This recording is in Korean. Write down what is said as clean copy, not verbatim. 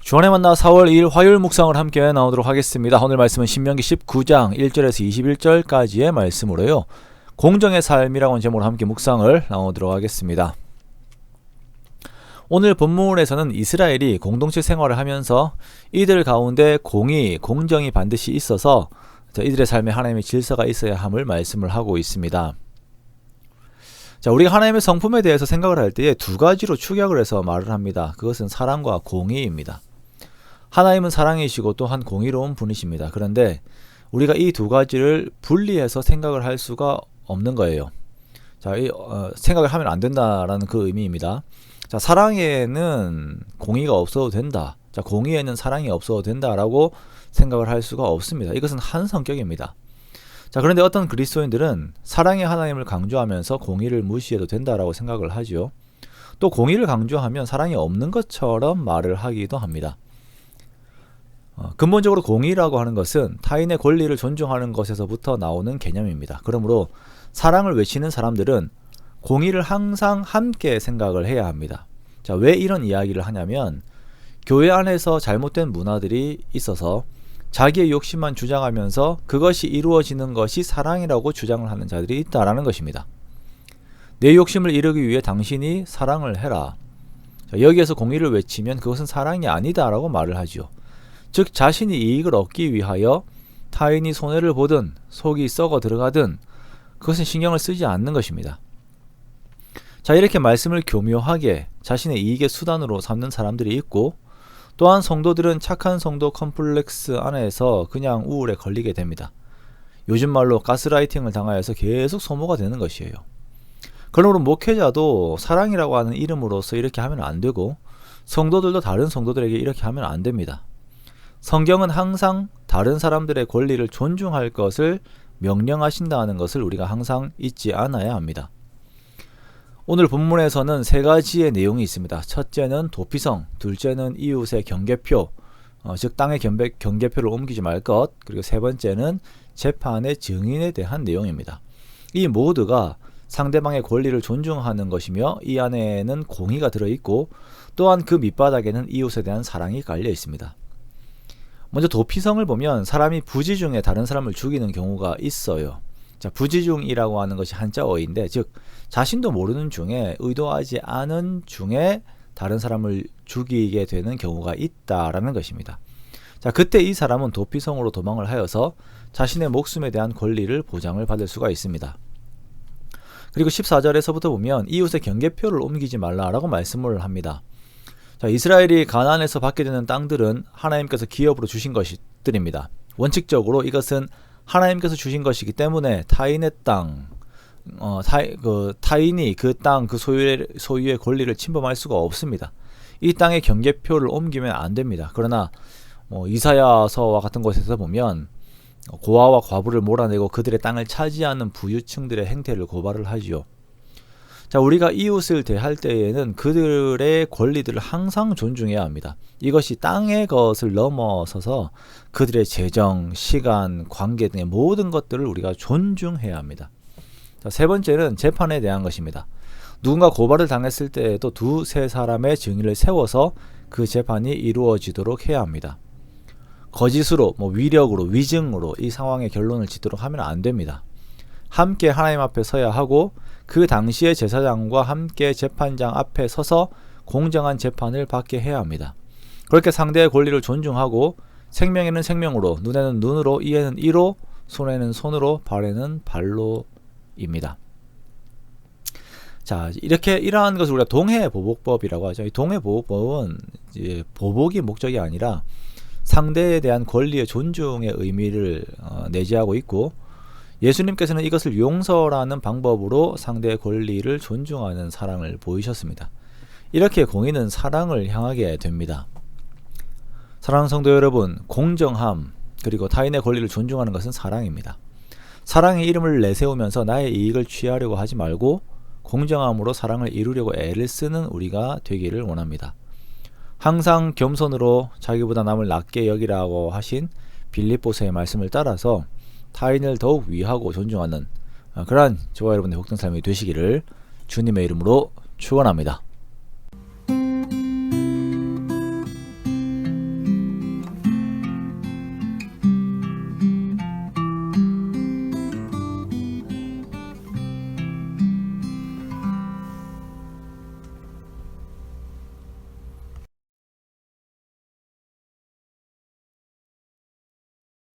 주안의 만나 4월 2일 화요일 묵상을 함께 나오도록 하겠습니다. 오늘 말씀은 신명기 19장 1절에서 21절까지의 말씀으로요. 공정의 삶이라는 제목으로 함께 묵상을 나오도록 하겠습니다. 오늘 본문에서는 이스라엘이 공동체 생활을 하면서 이들 가운데 공정이 반드시 있어서 이들의 삶에 하나님의 질서가 있어야 함을 말씀을 하고 있습니다. 자, 우리가 하나님의 성품에 대해서 생각을 할 때에 두 가지로 축약을 해서 말을 합니다. 그것은 사랑과 공의입니다. 하나님은 사랑이시고 또한 공의로운 분이십니다. 그런데 우리가 이 두 가지를 분리해서 생각을 할 수가 없는 거예요. 자, 생각을 하면 안 된다라는 그 의미입니다. 자, 사랑에는 공의가 없어도 된다. 자, 공의에는 사랑이 없어도 된다라고 생각을 할 수가 없습니다. 이것은 한 성격입니다. 자, 그런데 어떤 그리스도인들은 사랑의 하나님을 강조하면서 공의를 무시해도 된다라고 생각을 하죠. 또 공의를 강조하면 사랑이 없는 것처럼 말을 하기도 합니다. 근본적으로 공의라고 하는 것은 타인의 권리를 존중하는 것에서부터 나오는 개념입니다. 그러므로 사랑을 외치는 사람들은 공의를 항상 함께 생각을 해야 합니다. 자, 왜 이런 이야기를 하냐면 교회 안에서 잘못된 문화들이 있어서 자기의 욕심만 주장하면서 그것이 이루어지는 것이 사랑이라고 주장을 하는 자들이 있다라는 것입니다. 내 욕심을 이루기 위해 당신이 사랑을 해라. 자, 여기에서 공의를 외치면 그것은 사랑이 아니다라고 말을 하죠. 즉 자신이 이익을 얻기 위하여 타인이 손해를 보든 속이 썩어 들어가든 그것은 신경을 쓰지 않는 것입니다. 자, 이렇게 말씀을 교묘하게 자신의 이익의 수단으로 삼는 사람들이 있고, 또한 성도들은 착한 성도 컴플렉스 안에서 그냥 우울에 걸리게 됩니다. 요즘 말로 가스라이팅을 당하여서 계속 소모가 되는 것이에요. 그러므로 목회자도 사랑이라고 하는 이름으로서 이렇게 하면 안 되고, 성도들도 다른 성도들에게 이렇게 하면 안 됩니다. 성경은 항상 다른 사람들의 권리를 존중할 것을 명령하신다는 것을 우리가 항상 잊지 않아야 합니다. 오늘 본문에서는 세 가지의 내용이 있습니다. 첫째는 도피성, 둘째는 이웃의 경계표, 즉 땅의 경계표를 옮기지 말 것, 그리고 세 번째는 재판의 증인에 대한 내용입니다. 이 모두가 상대방의 권리를 존중하는 것이며 이 안에는 공의가 들어있고 또한 그 밑바닥에는 이웃에 대한 사랑이 깔려 있습니다. 먼저 도피성을 보면 사람이 부지중에 다른 사람을 죽이는 경우가 있어요. 자, 부지중이라고 하는 것이 한자어인데, 즉 자신도 모르는 중에 의도하지 않은 중에 다른 사람을 죽이게 되는 경우가 있다라는 것입니다. 자, 그때 이 사람은 도피성으로 도망을 하여서 자신의 목숨에 대한 권리를 보장을 받을 수가 있습니다. 그리고 14절에서부터 보면 이웃의 경계표를 옮기지 말라라고 말씀을 합니다. 자, 이스라엘이 가나안에서 받게 되는 땅들은 하나님께서 기업으로 주신 것들입니다. 원칙적으로 이것은 하나님께서 주신 것이기 때문에 타인의 땅, 타인이 그 땅, 그 소유의 권리를 침범할 수가 없습니다. 이 땅의 경계표를 옮기면 안 됩니다. 그러나 이사야서와 같은 곳에서 보면 고아와 과부를 몰아내고 그들의 땅을 차지하는 부유층들의 행태를 고발을 하지요. 자, 우리가 이웃을 대할 때에는 그들의 권리들을 항상 존중해야 합니다. 이것이 땅의 것을 넘어서서 그들의 재정, 시간, 관계 등의 모든 것들을 우리가 존중해야 합니다. 자, 세 번째는 재판에 대한 것입니다. 누군가 고발을 당했을 때에도 두세 사람의 증인을 세워서 그 재판이 이루어지도록 해야 합니다. 거짓으로, 위력으로, 위증으로 이 상황의 결론을 짓도록 하면 안 됩니다. 함께 하나님 앞에 서야 하고 그 당시의 제사장과 함께 재판장 앞에 서서 공정한 재판을 받게 해야 합니다. 그렇게 상대의 권리를 존중하고 생명에는 생명으로, 눈에는 눈으로, 이에는 이로, 손에는 손으로, 발에는 발로입니다. 자, 이러한 것을 우리가 동해보복법이라고 하죠. 이 동해보복법은 이제 보복이 목적이 아니라 상대에 대한 권리의 존중의 의미를 내재하고 있고, 예수님께서는 이것을 용서라는 방법으로 상대의 권리를 존중하는 사랑을 보이셨습니다. 이렇게 공의는 사랑을 향하게 됩니다. 사랑하는 성도 여러분, 공정함 그리고 타인의 권리를 존중하는 것은 사랑입니다. 사랑의 이름을 내세우면서 나의 이익을 취하려고 하지 말고 공정함으로 사랑을 이루려고 애를 쓰는 우리가 되기를 원합니다. 항상 겸손으로 자기보다 남을 낮게 여기라고 하신 빌립보서의 말씀을 따라서 타인을 더욱 위하고 존중하는 그러한 저와 여러분의 복된 삶이 되시기를 주님의 이름으로 축원합니다.